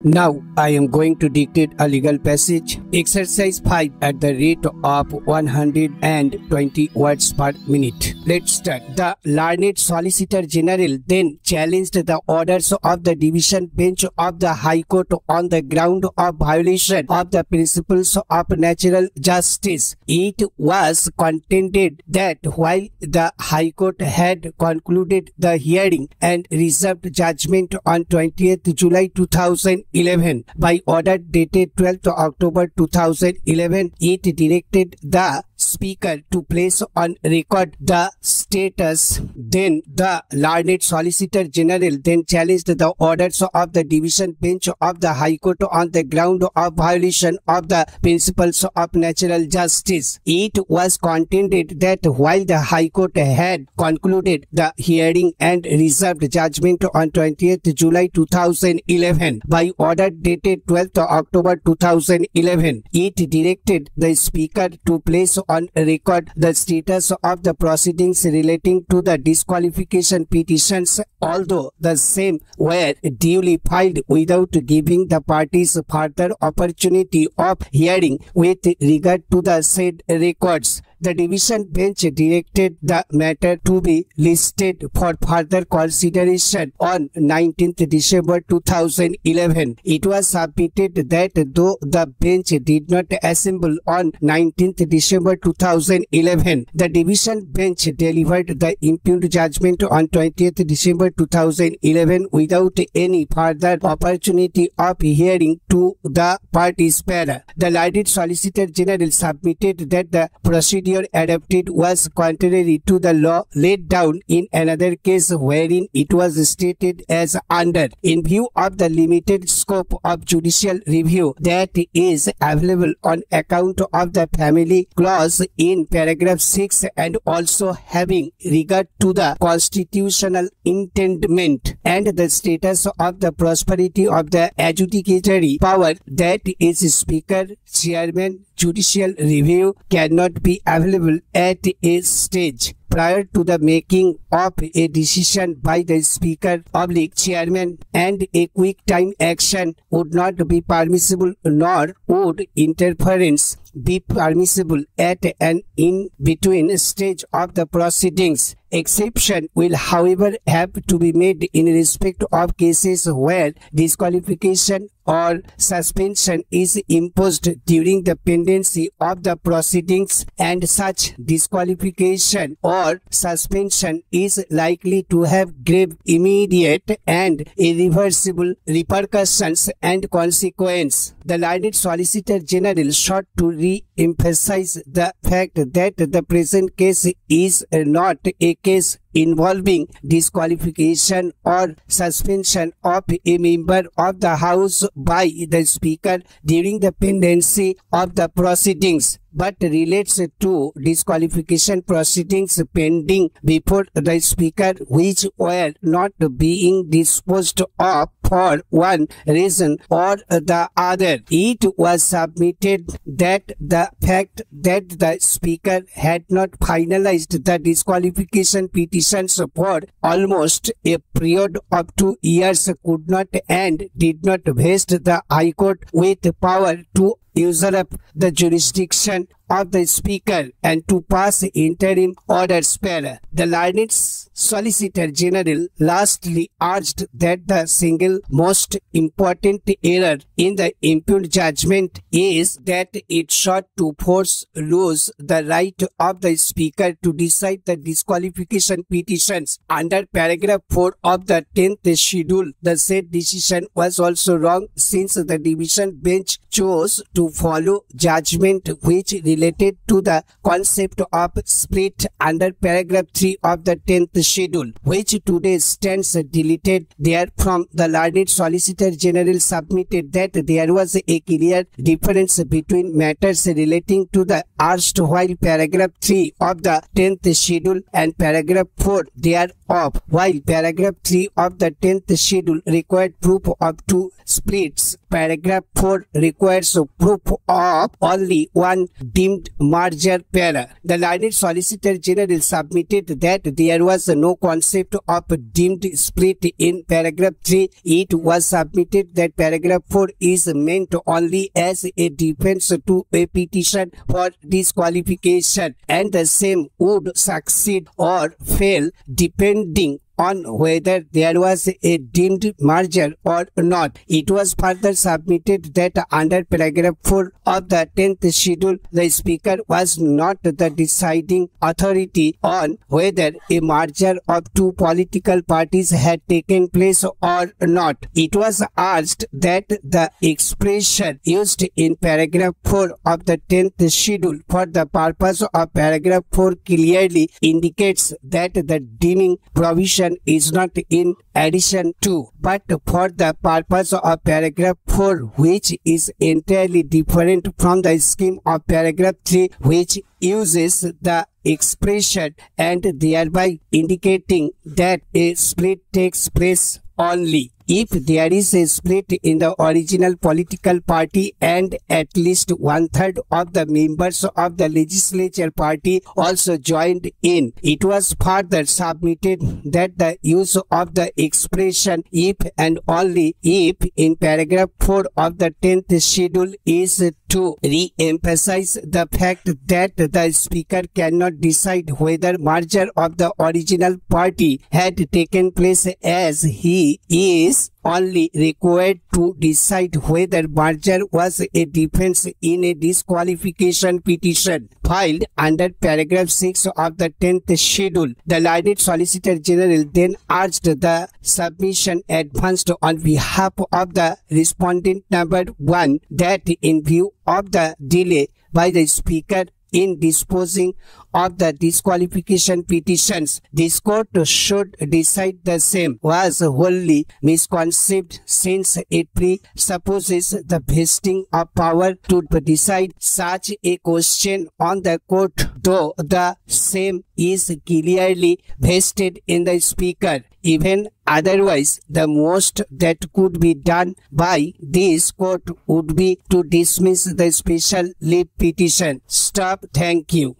Now I am going to dictate a legal passage. Exercise 5 at the rate of 120 words per minute. Let's start. The learned Solicitor General then challenged the orders of the Division Bench of the High Court on the ground of violation of the principles of natural justice. It was contended that while the High Court had concluded the hearing and reserved judgment on 20th July 2011 by order dated 12th October 2011, it directed the Speaker to place on record the status. Then the learned Solicitor General then challenged the orders of the Division Bench of the High Court on the ground of violation of the principles of natural justice. It was contended that while the High Court had concluded the hearing and reserved judgment on 20th July 2011 by order dated 12th October 2011, it directed the Speaker to place on record the status of the proceedings relating to the disqualification petitions, although the same were duly filed without giving the parties further opportunity of hearing with regard to the said records. The Division Bench directed the matter to be listed for further consideration on 19th December 2011. It was submitted that though the bench did not assemble on 19th December 2011, the Division Bench delivered the impugned judgment on 20th December 2011 without any further opportunity of hearing to the parties para. The learned Solicitor General submitted that the proceeding adopted was contrary to the law laid down in another case wherein it was stated as under. In view of the limited scope of judicial review that is available on account of the family clause in paragraph 6 and also having regard to the constitutional intendment and the status of the prosperity of the adjudicatory power, that is Speaker, Chairman, judicial review cannot be available at a stage prior to the making of a decision by the Speaker, Chairman, and a quick time action would not be permissible, nor would interference be permissible at an in-between stage of the proceedings. Exception will, however, have to be made in respect of cases where disqualification or suspension is imposed during the pendency of the proceedings, and such disqualification or suspension is likely to have grave, immediate, and irreversible repercussions and consequences. The learned Solicitor General sought to re-emphasize the fact that the present case is not a case involving disqualification or suspension of a member of the House by the Speaker during the pendency of the proceedings, but relates to disqualification proceedings pending before the Speaker which were not being disposed of for one reason or the other. It was submitted that the fact that the Speaker had not finalized the disqualification petitions for almost a period of 2 years could not and did not vest the High Court with power to usurp the jurisdiction of the Speaker and to pass interim orders para. The learned Solicitor General lastly urged that the single most important error in the impugned judgment is that it sought to force loose the right of the Speaker to decide the disqualification petitions under paragraph 4 of the 10th schedule. The said decision was also wrong, since the Division Bench chose to follow judgment which related to the concept of split under paragraph 3 of the 10th schedule, which today stands deleted therefrom. The learned Solicitor General submitted that there was a clear difference between matters relating to the erstwhile paragraph 3 of the 10th schedule and paragraph 4. There of, while paragraph 3 of the 10th schedule required proof of 2 splits. Paragraph 4 requires proof of only one deemed merger para. The learned Solicitor General submitted that there was no concept of deemed split in paragraph 3. It was submitted that paragraph 4 is meant only as a defense to a petition for disqualification, and the same would succeed or fail depending on whether there was a deemed merger or not. It was further submitted that under paragraph 4 of the 10th schedule, the Speaker was not the deciding authority on whether a merger of 2 political parties had taken place or not. It was urged that the expression used in paragraph 4 of the 10th schedule for the purpose of paragraph 4 clearly indicates that the deeming provision is not in addition to, but for the purpose of paragraph 4, which is entirely different from the scheme of paragraph 3, which uses the expression and thereby indicating that a split takes place only if there is a split in the original political party and at least 1/3 of the members of the legislature party also joined in. It was further submitted that the use of the expression if and only if in paragraph 4 of the 10th schedule is to re-emphasize the fact that the Speaker cannot decide whether merger of the original party had taken place, as he is only required to decide whether merger was a defense in a disqualification petition filed under paragraph 6 of the 10th schedule. The learned Solicitor General then urged the submission advanced on behalf of the respondent number 1 that in view of the delay by the Speaker in disposing of the disqualification petitions, this court should decide the same was wholly misconceived, since it presupposes the vesting of power to decide such a question on the court, though the same is clearly vested in the Speaker. Even otherwise, the most that could be done by this court would be to dismiss the special leave petition. Stop. Thank you.